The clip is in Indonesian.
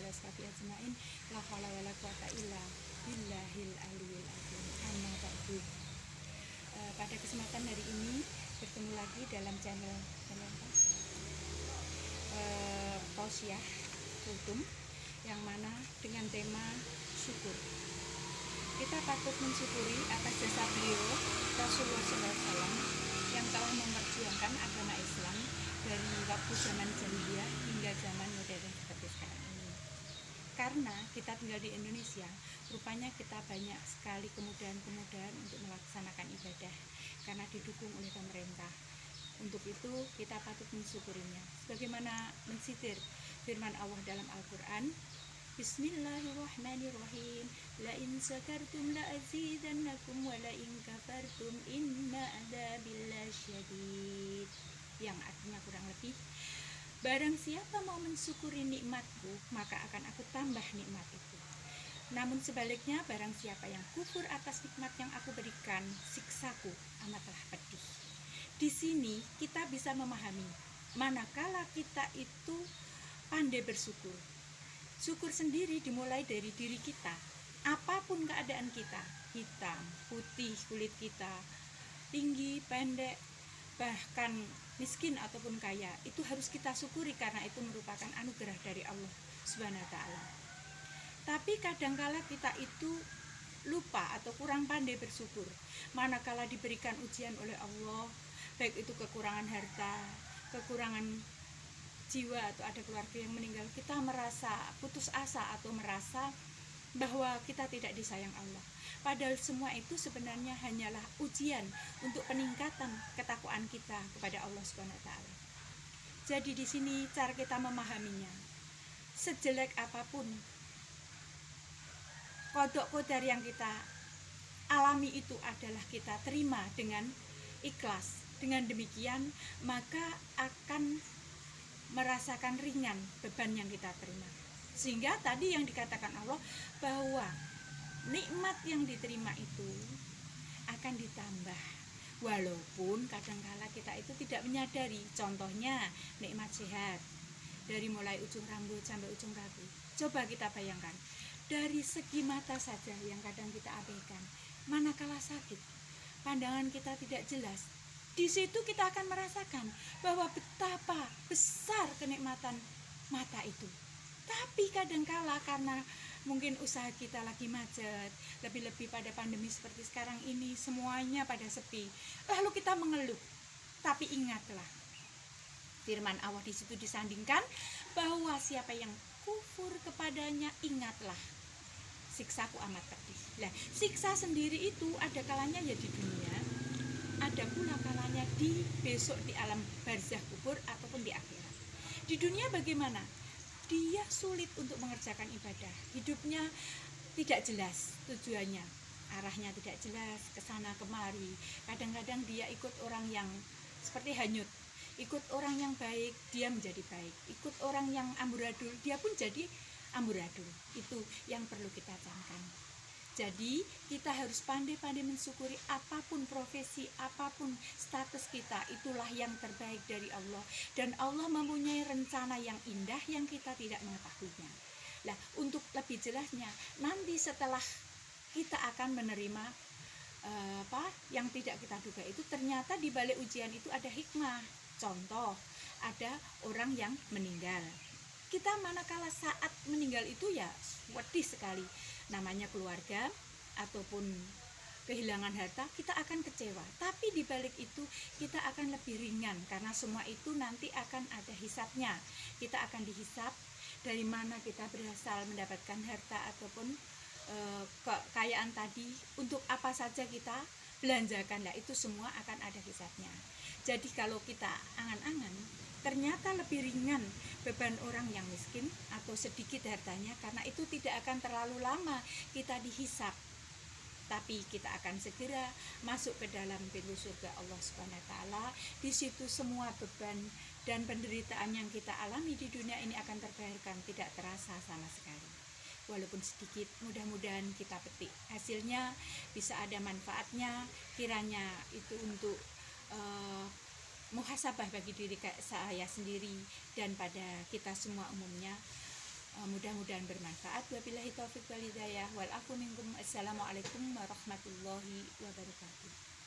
ashabi ajmain. La haula wala quwata illa billahil aliyil azim. Amma ba'du. Pada kesempatan hari ini bertemu lagi dalam channel Tausiah Kultum, yang mana dengan tema syukur. Kita patut mensyukuri atas jasa beliau Rasulullah SAW yang telah memperjuangkan agama Islam dari waktu zaman jahiliyah hingga zaman modern seperti sekarang ini. Karena kita tinggal di Indonesia, rupanya kita banyak sekali kemudahan-kemudahan untuk melaksanakan ibadah karena didukung oleh pemerintah. Untuk itu kita patut mensyukurinya. Sebagaimana mensitir firman Allah dalam Al-Quran, Bismillahirrahmanirrahim. La in syakartum la azidannakum wa la in kafartum inna adzabillahi syadid. Yang artinya kurang lebih, barang siapa mau mensyukuri nikmatku, maka akan aku tambah nikmat itu. Namun sebaliknya, barang siapa yang kufur atas nikmat yang aku berikan, siksaku amatlah pedih. Di sini kita bisa memahami manakala kita itu pandai bersyukur. Syukur sendiri dimulai dari diri kita. Apapun keadaan kita, hitam, putih kulit kita, tinggi, pendek, bahkan miskin ataupun kaya, itu harus kita syukuri karena itu merupakan anugerah dari Allah Subhanahu wa taala. Tapi kadangkala kita itu lupa atau kurang pandai bersyukur. Manakala diberikan ujian oleh Allah, baik itu kekurangan harta, kekurangan jiwa, atau ada keluarga yang meninggal, kita merasa putus asa atau merasa bahwa kita tidak disayang Allah. Padahal semua itu sebenarnya hanyalah ujian untuk peningkatan ketakwaan kita kepada Allah Subhanahu wa taala. Jadi di sini cara kita memahaminya. Sejelek apapun kodok kodar yang kita alami itu adalah kita terima dengan ikhlas. Dengan demikian maka akan merasakan ringan beban yang kita terima. Sehingga tadi yang dikatakan Allah bahwa nikmat yang diterima itu akan ditambah, walaupun kadangkala kita itu tidak menyadari. Contohnya nikmat sehat, dari mulai ujung rambut sampai ujung kaki. Coba kita bayangkan, dari segi mata saja yang kadang kita abaikan. Manakala sakit, pandangan kita tidak jelas, di situ kita akan merasakan bahwa betapa besar kenikmatan mata itu. Tapi kadangkala karena mungkin usaha kita lagi macet, lebih-lebih pada pandemi seperti sekarang ini, semuanya pada sepi, lalu kita mengeluh. Tapi ingatlah, firman Allah di situ disandingkan bahwa siapa yang kufur kepadanya, ingatlah siksaku amat pedih. Nah, siksa sendiri itu ada kalanya ya di dunia, ada pula kalanya di besok di alam barzah kubur ataupun di akhirat. Di dunia bagaimana? Dia sulit untuk mengerjakan ibadah, hidupnya tidak jelas tujuannya, arahnya tidak jelas, kesana kemari. Kadang-kadang dia ikut orang yang seperti hanyut, ikut orang yang baik dia menjadi baik, ikut orang yang amburadul dia pun jadi amburadul. Itu yang perlu kita camkan. Jadi kita harus pandai-pandai mensyukuri apapun profesi, apapun status kita, itulah yang terbaik dari Allah. Dan Allah mempunyai rencana yang indah yang kita tidak mengetahuinya. Nah, untuk lebih jelasnya, nanti setelah kita akan menerima yang tidak kita duga itu, ternyata di balik ujian itu ada hikmah. Contoh, ada orang yang meninggal. Kita manakala saat meninggal itu ya pedih sekali. Namanya keluarga ataupun kehilangan harta, kita akan kecewa. Tapi di balik itu kita akan lebih ringan karena semua itu nanti akan ada hisapnya. Kita akan dihisap dari mana kita berasal mendapatkan harta ataupun kekayaan tadi, untuk apa saja kita belanjakan. Lah itu semua akan ada hisapnya. Jadi kalau kita angan-angan, ternyata lebih ringan beban orang yang miskin atau sedikit hartanya, karena itu tidak akan terlalu lama kita dihisap, tapi kita akan segera masuk ke dalam pintu surga Allah Subhanahu wa taala. Di situ semua beban dan penderitaan yang kita alami di dunia ini akan terbayarkan, tidak terasa sama sekali. Walaupun sedikit, mudah-mudahan kita petik hasilnya, bisa ada manfaatnya, kiranya itu untuk muhasabah bagi diri saya sendiri dan pada kita semua umumnya. Mudah-mudahan mudah-mudahan bermanfaat. Wabillahi taufiq wal hidayah wal afu minkum. Assalamualaikum warahmatullahi wabarakatuh.